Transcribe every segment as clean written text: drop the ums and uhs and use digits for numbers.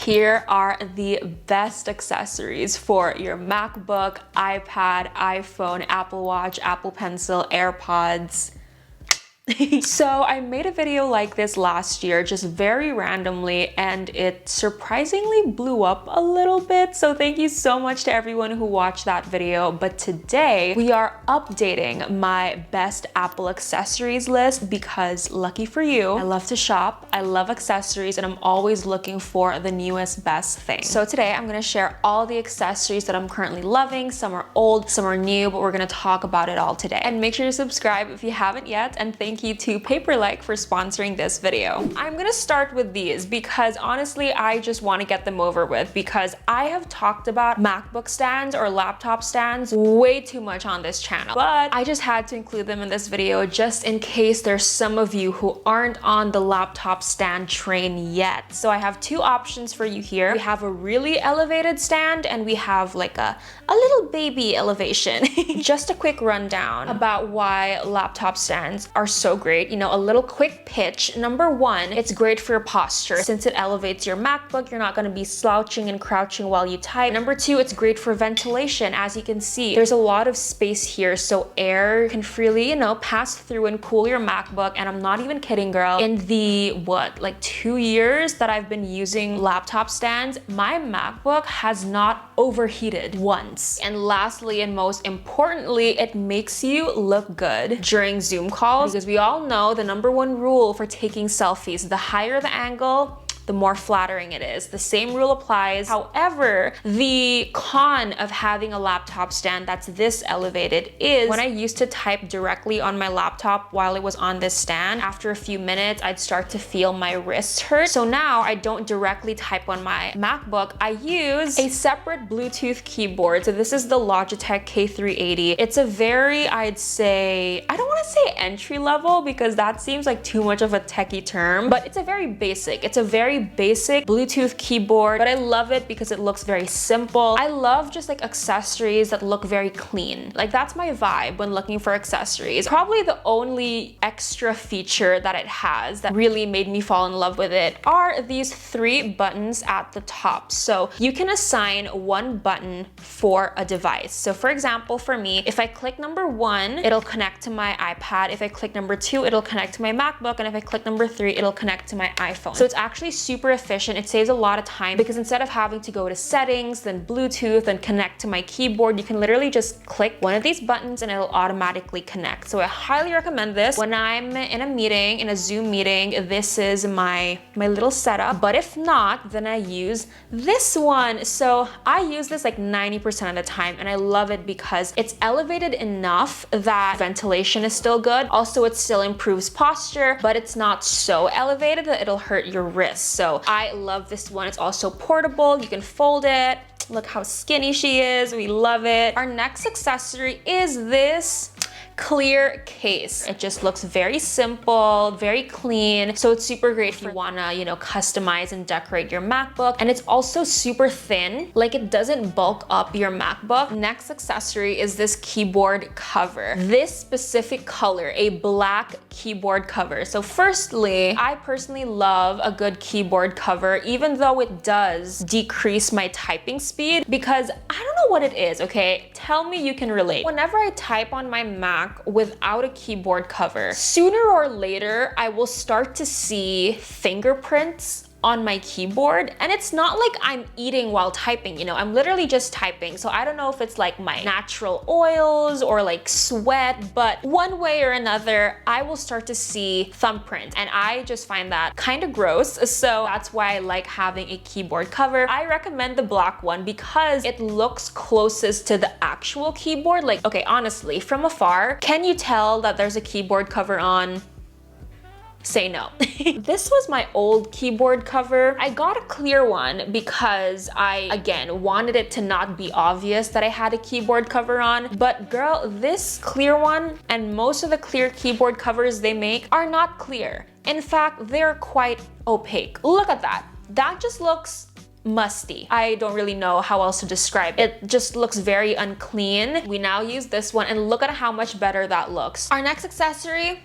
Here are the best accessories for your MacBook, iPad, iPhone, Apple Watch, Apple Pencil, AirPods. So I made a video like this last year, just very randomly, and it surprisingly blew up a little bit. So thank you so much to everyone who watched that video. But today we are updating my best Apple accessories list because lucky for you, I love to shop, I love accessories, and I'm always looking for the newest best thing. So today I'm gonna share all the accessories that I'm currently loving. Some are old, some are new, but we're gonna talk about it all today. And make sure to subscribe if you haven't yet, and thank you to Paperlike for sponsoring this video. I'm gonna start with these because honestly, I just want to get them over with because I have talked about MacBook stands or laptop stands way too much on this channel, but I just had to include them in this video just in case there's some of you who aren't on the laptop stand train yet. So I have two options for you here. We have a really elevated stand and we have like a little baby elevation. Just a quick rundown about why laptop stands are so great. You know, a little quick pitch. Number one, it's great for your posture. Since it elevates your MacBook, you're not going to be slouching and crouching while you type. Number two, it's great for ventilation. As you can see, there's a lot of space here, so air can freely, you know, pass through and cool your MacBook. And I'm not even kidding, girl. In the, like 2 years that I've been using laptop stands, my MacBook has not overheated once. And lastly, and most importantly, it makes you look good during Zoom calls because we all know the number one rule for taking selfies, the higher the angle, the more flattering it is. The same rule applies. However, the con of having a laptop stand that's this elevated is when I used to type directly on my laptop while it was on this stand, after a few minutes, I'd start to feel my wrists hurt. So now I don't directly type on my MacBook. I use a separate Bluetooth keyboard. So this is the Logitech K380. It's a very, I'd say, I don't want to say entry level because that seems like too much of a techie term, but it's a very basic Bluetooth keyboard, but I love it because it looks very simple. I love just like accessories that look very clean. Like that's my vibe when looking for accessories. Probably the only extra feature that it has that really made me fall in love with it are these 3 buttons at the top. So you can assign one button for a device. So for example, for me, if I click number 1, it'll connect to my iPad. If I click number 2, it'll connect to my MacBook. And if I click number 3, it'll connect to my iPhone. So it's actually super efficient. It saves a lot of time because instead of having to go to settings, then Bluetooth, and connect to my keyboard, you can literally just click one of these buttons and it'll automatically connect. So I highly recommend this. When I'm in a meeting, in a Zoom meeting, this is my little setup. But if not, then I use this one. So I use this like 90% of the time and I love it because it's elevated enough that ventilation is still good. Also, it still improves posture, but it's not so elevated that it'll hurt your wrist. So I love this one. It's also portable. You can fold it. Look how skinny she is. We love it. Our next accessory is this clear case. It just looks very simple, very clean. So it's super great if you wanna, you know, customize and decorate your MacBook. And it's also super thin, like it doesn't bulk up your MacBook. Next accessory is this keyboard cover. This specific color, a black keyboard cover. So firstly, I personally love a good keyboard cover, even though it does decrease my typing speed because I don't know what it is, okay? Tell me you can relate. Whenever I type on my Mac without a keyboard cover, sooner or later, I will start to see fingerprints on my keyboard. And it's not like I'm eating while typing, you know, I'm literally just typing. So I don't know if it's like my natural oils or like sweat, but one way or another, I will start to see thumbprint. And I just find that kind of gross. So that's why I like having a keyboard cover. I recommend the black one because it looks closest to the actual keyboard. Like, okay, honestly, from afar, can you tell that there's a keyboard cover on? Say no. This was my old keyboard cover. I got a clear one because I, again, wanted it to not be obvious that I had a keyboard cover on. But girl, this clear one and most of the clear keyboard covers they make are not clear. In fact, they're quite opaque. Look at that. That just looks musty. I don't really know how else to describe it. It just looks very unclean. We now use this one and look at how much better that looks. Our next accessory,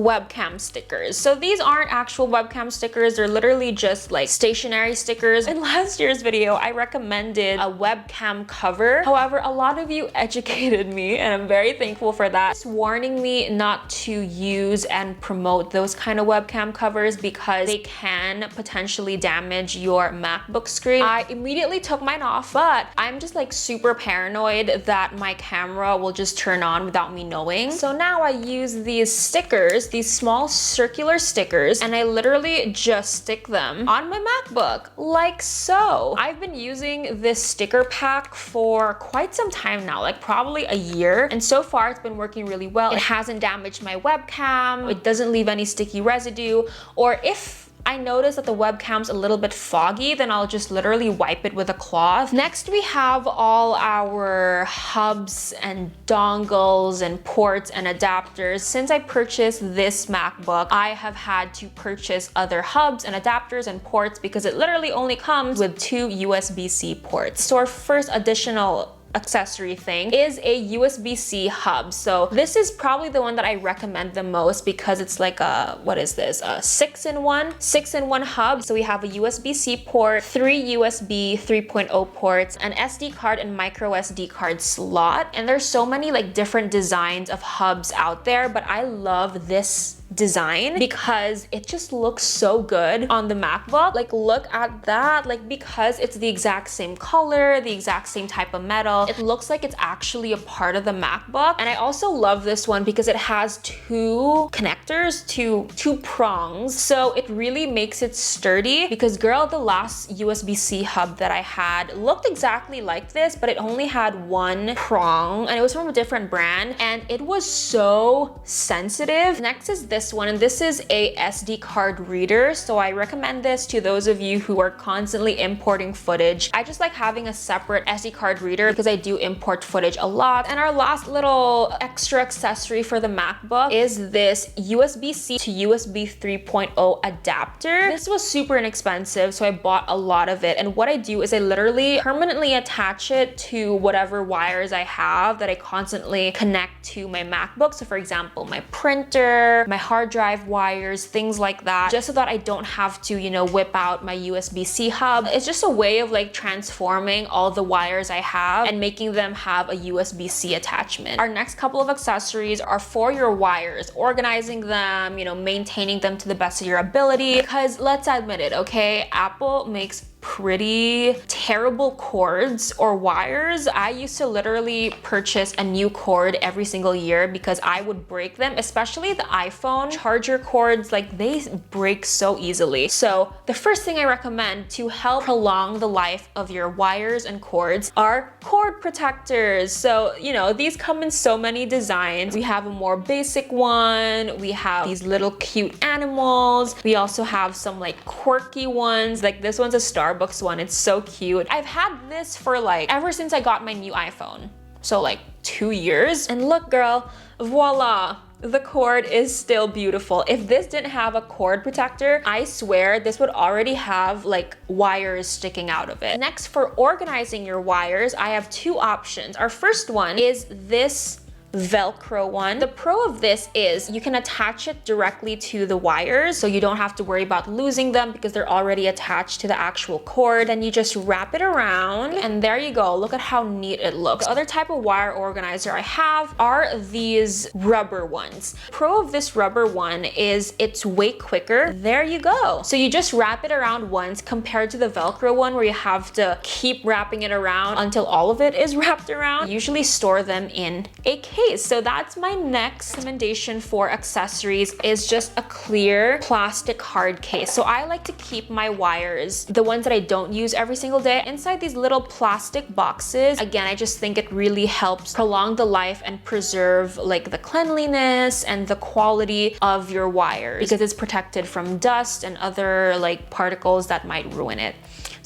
webcam stickers. So these aren't actual webcam stickers, they're literally just like stationery stickers. In last year's video, I recommended a webcam cover. However, a lot of you educated me and I'm very thankful for that. It's warning me not to use and promote those kind of webcam covers because they can potentially damage your MacBook screen. I immediately took mine off, but I'm just like super paranoid that my camera will just turn on without me knowing. So now I use these stickers, these small circular stickers, and I literally just stick them on my MacBook like so. I've been using this sticker pack for quite some time now, like probably a year, and so far it's been working really well. It hasn't damaged my webcam, it doesn't leave any sticky residue, or if I notice that the webcam's a little bit foggy, then I'll just literally wipe it with a cloth. Next, we have all our hubs and dongles and ports and adapters. Since I purchased this MacBook, I have had to purchase other hubs and adapters and ports because it literally only comes with 2 USB-C ports. So our first additional accessory thing is a USB-C hub. So this is probably the one that I recommend the most because it's like a, what is this? A 6-in-1 hub. So we have a USB-C port, 3 USB 3.0 ports, an SD card and micro SD card slot. And there's so many like different designs of hubs out there, but I love this design because it just looks so good on the MacBook. Like look at that, like because it's the exact same color, the exact same type of metal, it looks like it's actually a part of the MacBook. And I also love this one because it has 2 connectors, two prongs, so it really makes it sturdy. Because girl, the last USB-C hub that I had looked exactly like this, but it only had 1 prong and it was from a different brand and it was so sensitive. Next is this one, and this is a SD card reader. So I recommend this to those of you who are constantly importing footage. I just like having a separate SD card reader because I do import footage a lot. And our last little extra accessory for the MacBook is this USB-C to USB 3.0 adapter. This was super inexpensive, so I bought a lot of it. And what I do is I literally permanently attach it to whatever wires I have that I constantly connect to my MacBook. So for example, my printer, my hard drive wires, things like that, just so that I don't have to, you know, whip out my USB-C hub. It's just a way of like transforming all the wires I have and making them have a USB-C attachment. Our next couple of accessories are for your wires, organizing them, you know, maintaining them to the best of your ability, because let's admit it, okay, Apple makes pretty terrible cords or wires. I used to literally purchase a new cord every single year because I would break them, especially the iPhone charger cords, like they break so easily. So the first thing I recommend to help prolong the life of your wires and cords are cord protectors. So, you know, these come in so many designs. We have a more basic one, we have these little cute animals, we also have some like quirky ones, like this one's a Starbucks one, it's so cute. I've had this for like ever since I got my new iPhone, so like 2 years. And look girl, voila, the cord is still beautiful. If this didn't have a cord protector, I swear this would already have like wires sticking out of it. Next, for organizing your wires, I have 2 options. Our first one is this Velcro one. The pro of this is you can attach it directly to the wires, so you don't have to worry about losing them because they're already attached to the actual cord. Then you just wrap it around and there you go. Look at how neat it looks. The other type of wire organizer I have are these rubber ones. Pro of this rubber one is it's way quicker. There you go. So you just wrap it around once compared to the Velcro one where you have to keep wrapping it around until all of it is wrapped around. Usually store them in a case. So that's my next recommendation for accessories, is just a clear plastic hard case. So I like to keep my wires, the ones that I don't use every single day, inside these little plastic boxes. Again, I just think it really helps prolong the life and preserve like the cleanliness and the quality of your wires because it's protected from dust and other like particles that might ruin it.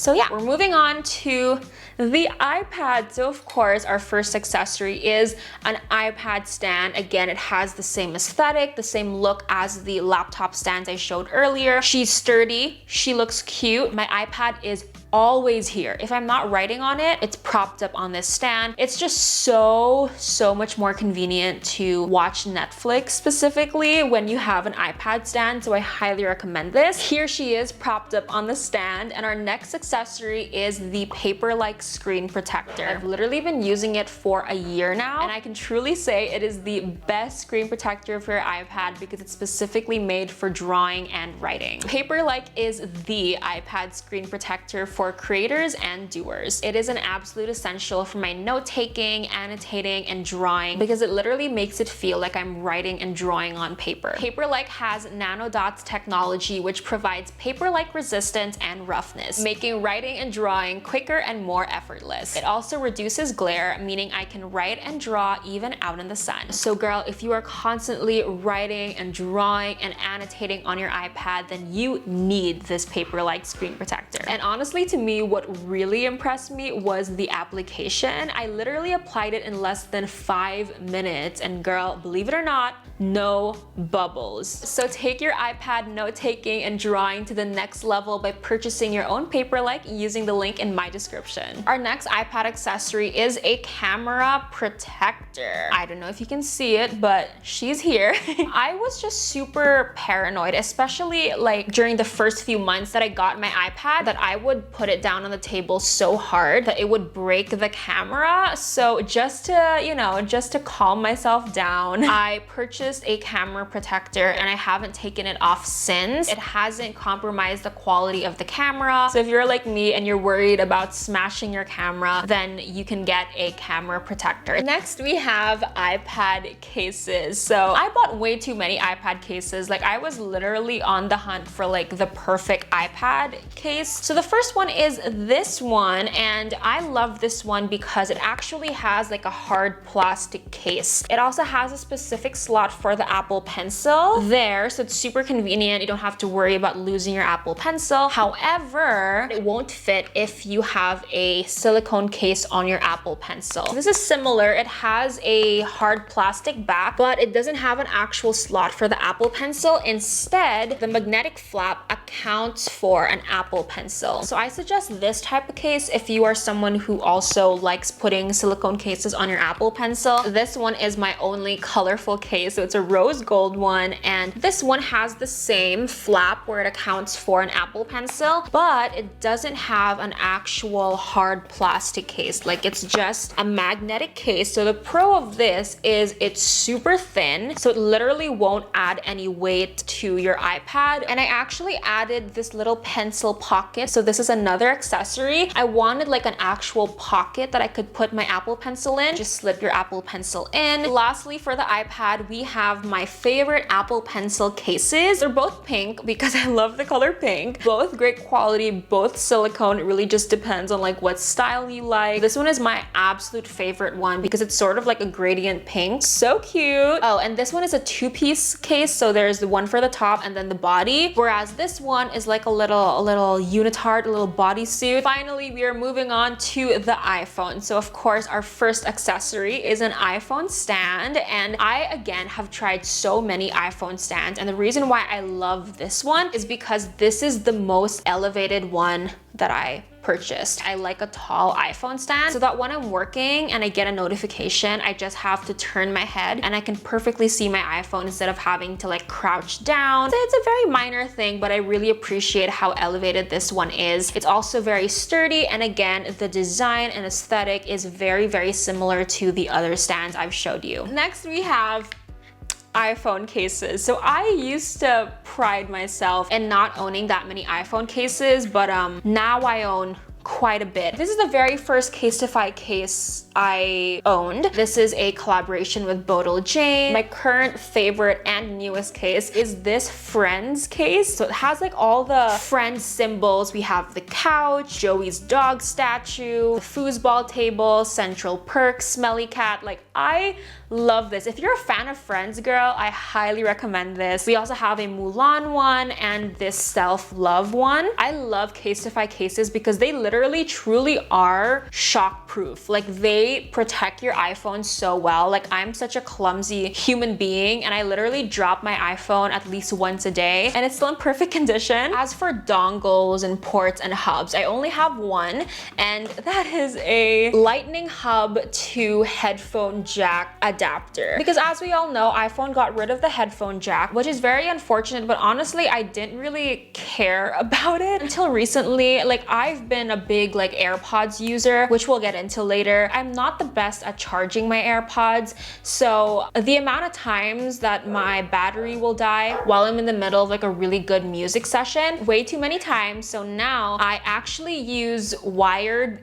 So yeah, we're moving on to the iPad. So of course, our first accessory is an iPad stand. Again, it has the same aesthetic, the same look as the laptop stands I showed earlier. She's sturdy, she looks cute. My iPad is always here. If I'm not writing on it, it's propped up on this stand. It's just so much more convenient to watch Netflix specifically when you have an iPad stand, so I highly recommend this. Here she is propped up on the stand, and our next accessory is the paper-like screen protector. I've literally been using it for a year now, and I can truly say it is the best screen protector for your iPad because it's specifically made for drawing and writing. Paper-like is the iPad screen protector for creators and doers. It is an absolute essential for my note-taking, annotating, and drawing because it literally makes it feel like I'm writing and drawing on paper. Paper-like has nanodots technology, which provides paper-like resistance and roughness, making writing and drawing quicker and more effortless. It also reduces glare, meaning I can write and draw even out in the sun. So girl, if you are constantly writing and drawing and annotating on your iPad, then you need this paper-like screen protector. And honestly, to me, what really impressed me was the application. I literally applied it in less than 5 minutes, and girl, believe it or not, no bubbles. So take your iPad note-taking and drawing to the next level by purchasing your own paper-like using the link in my description. Our next iPad accessory is a camera protector. I don't know if you can see it, but she's here. I was just super paranoid, especially like during the first few months that I got my iPad, that I would put it down on the table so hard that it would break the camera. So just to, you know, just to calm myself down, I purchased a camera protector and I haven't taken it off since. It hasn't compromised the quality of the camera. So if you're like me and you're worried about smashing your camera, then you can get a camera protector. Next, we have iPad cases. So I bought way too many iPad cases. Like I was literally on the hunt for like the perfect iPad case. So the first one is this one, and I love this one because it actually has like a hard plastic case. It also has a specific slot for the Apple Pencil there, so it's super convenient. You don't have to worry about losing your Apple Pencil. However, it won't fit if you have a silicone case on your Apple Pencil. This is similar. It has a hard plastic back, but it doesn't have an actual slot for the Apple Pencil. Instead, the magnetic flap accounts for an Apple Pencil. So I suggest this type of case if you are someone who also likes putting silicone cases on your Apple Pencil. This one is my only colorful case, so it's a rose gold one, and this one has the same flap where it accounts for an Apple Pencil, but it doesn't have an actual hard plastic case. Like it's just a magnetic case. So the pro of this is it's super thin, so it literally won't add any weight to your iPad. And I actually added this little pencil pocket. So this is another accessory. I wanted like an actual pocket that I could put my Apple Pencil in. Just slip your Apple Pencil in. Lastly, for the iPad, we have my favorite Apple Pencil cases. They're both pink because I love the color pink. Both great quality, both silicone. It really just depends on like what style you like. This one is my absolute favorite one because it's sort of like a gradient pink. So cute. Oh, and this one is a two-piece case. So there's the one for the top and then the body. Whereas this one is like a little unitard, a little bodysuit. Finally, we are moving on to the iPhone. So of course, our first accessory is an iPhone stand. And I, again, have tried so many iPhone stands. And the reason why I love this one is because this is the most elevated one that I purchased. I like a tall iPhone stand so that when I'm working and I get a notification, I just have to turn my head and I can perfectly see my iPhone instead of having to like crouch down. So it's a very minor thing, but I really appreciate how elevated this one is. It's also very sturdy, and again, the design and aesthetic is very similar to the other stands I've showed you. Next, we have iPhone cases. So I used to pride myself in not owning that many iPhone cases, but now I own quite a bit. This is the very first Casetify case I owned. This is a collaboration with Bodil Jane. My current favorite and newest case is this Friends case. So it has like all the Friends symbols. We have the couch, Joey's dog statue, the foosball table, Central Perk, Smelly Cat. Like, I love this. If you're a fan of Friends, girl, I highly recommend this. We also have a Mulan one and this self-love one. I love Casetify cases because they literally truly are shock proof. Like, they protect your iPhone so well. Like, I'm such a clumsy human being and I literally drop my iPhone at least once a day and it's still in perfect condition. As for dongles and ports and hubs, I only have one, and that is a lightning hub to headphone jack adapter. Because as we all know, iPhone got rid of the headphone jack, which is very unfortunate, but honestly, I didn't really care about it until recently. Like, I've been a big like AirPods user, which we'll get into later. I'm not the best at charging my AirPods, so the amount of times that my battery will die while I'm in the middle of like a really good music session, way too many times. So now I actually use wired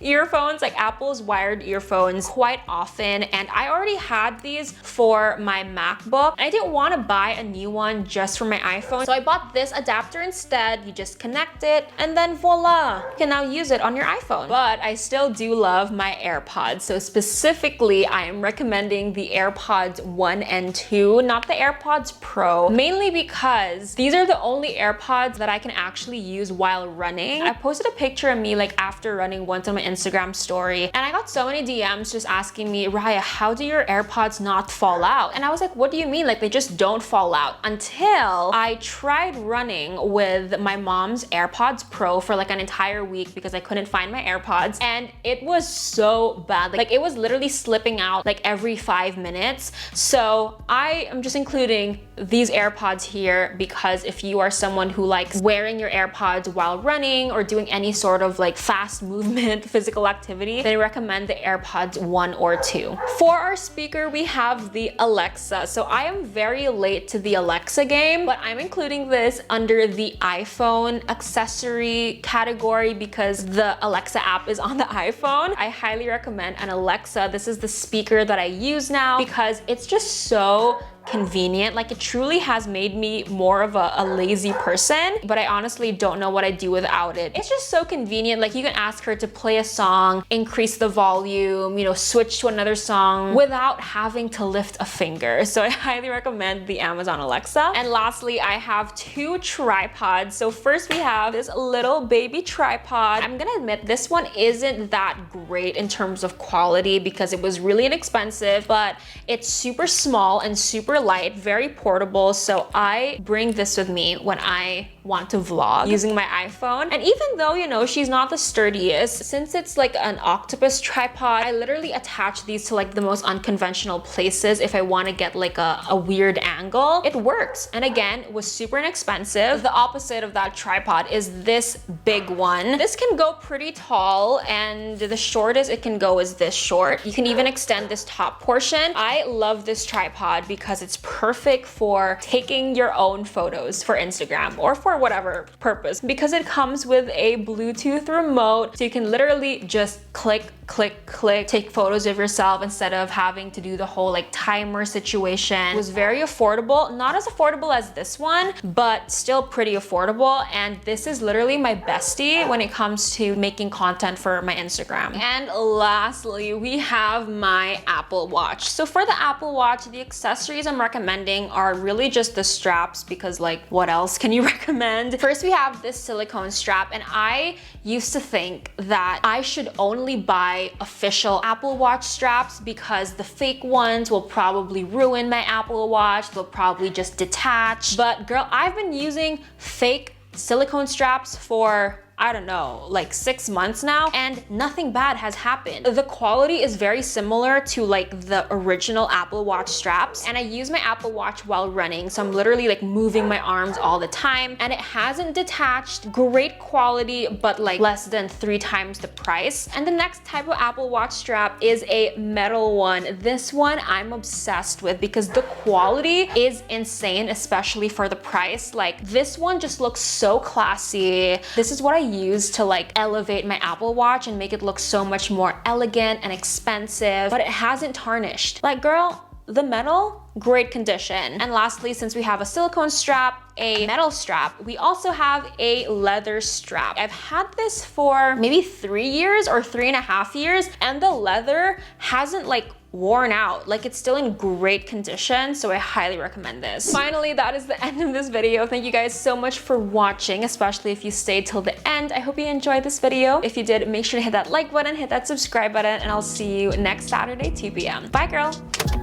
earphones, like Apple's wired earphones, quite often, and I already had these for my MacBook. I didn't want to buy a new one just for my iPhone, so I bought this adapter instead. You just connect it and then voila, you can now use it on your iPhone. But I still do love my AirPods, so specifically I am recommending the AirPods 1 and 2, not the AirPods Pro, mainly because these are the only AirPods that I can actually use while running. I posted a picture of me like after running once on my Instagram story, and I got so many DMs just asking me, Raya, how do your AirPods not fall out? And I was like, what do you mean? Like, they just don't fall out. Until I tried running with my mom's AirPods Pro for like an entire week because I couldn't find my AirPods, and it was so bad. Like, it was literally slipping out like every 5 minutes. So I am just including these AirPods here because if you are someone who likes wearing your AirPods while running or doing any sort of like fast movement physical activity, then I recommend the AirPods 1 or 2. For our speaker, we have the Alexa. So I am very late to the Alexa game, but I'm including this under the iPhone accessory category because the Alexa app is on the iPhone. I highly recommend an Alexa. This is the speaker that I use now because it's just so convenient. Like, it truly has made me more of a lazy person, but I honestly don't know what I'd do without it. It's just so convenient. Like, you can ask her to play a song, increase the volume, you know, switch to another song without having to lift a finger. So I highly recommend the Amazon Alexa. And lastly, I have 2 tripods. So first we have this little baby tripod. I'm gonna admit this one isn't that great in terms of quality because it was really inexpensive, but it's super small and super light, very portable. So I bring this with me when I want to vlog using my iPhone. And even though, you know, she's not the sturdiest, since it's like an octopus tripod, I literally attach these to like the most unconventional places if I want to get like a weird angle. It works. And again, it was super inexpensive. The opposite of that tripod is this big one. This can go pretty tall, and the shortest it can go is this short. You can even extend this top portion. I love this tripod because it's perfect for taking your own photos for Instagram or for whatever purpose, because it comes with a Bluetooth remote, so you can literally just click, click, click, take photos of yourself instead of having to do the whole like timer situation. It was very affordable, not as affordable as this one, but still pretty affordable. And this is literally my bestie when it comes to making content for my Instagram. And lastly, we have my Apple Watch. So for the Apple Watch, the accessories I'm recommending are really just the straps, because like what else can you recommend? First, we have this silicone strap, and I used to think that I should only buy official Apple Watch straps because the fake ones will probably ruin my Apple Watch. They'll probably just detach. But girl, I've been using fake silicone straps for, I don't know, like 6 months now, and nothing bad has happened. The quality is very similar to like the original Apple Watch straps, and I use my Apple Watch while running, so I'm literally like moving my arms all the time, and it hasn't detached. Great quality, but like less than 3 times the price. And the next type of Apple Watch strap is a metal one. This one I'm obsessed with because the quality is insane, especially for the price. Like, this one just looks so classy. This is what I used to like elevate my Apple Watch and make it look so much more elegant and expensive, but it hasn't tarnished. Like, girl, the metal, great condition. And lastly, since we have a silicone strap, a metal strap, we also have a leather strap. I've had this for maybe 3 years or 3.5 years, and the leather hasn't like worn out. Like, it's still in great condition, so I highly recommend this. Finally, that is the end of this video. Thank you guys so much for watching, especially if you stayed till the end. I hope you enjoyed this video. If you did, make sure to hit that like button, hit that subscribe button, and I'll see you next Saturday, 2 p.m. Bye, girl.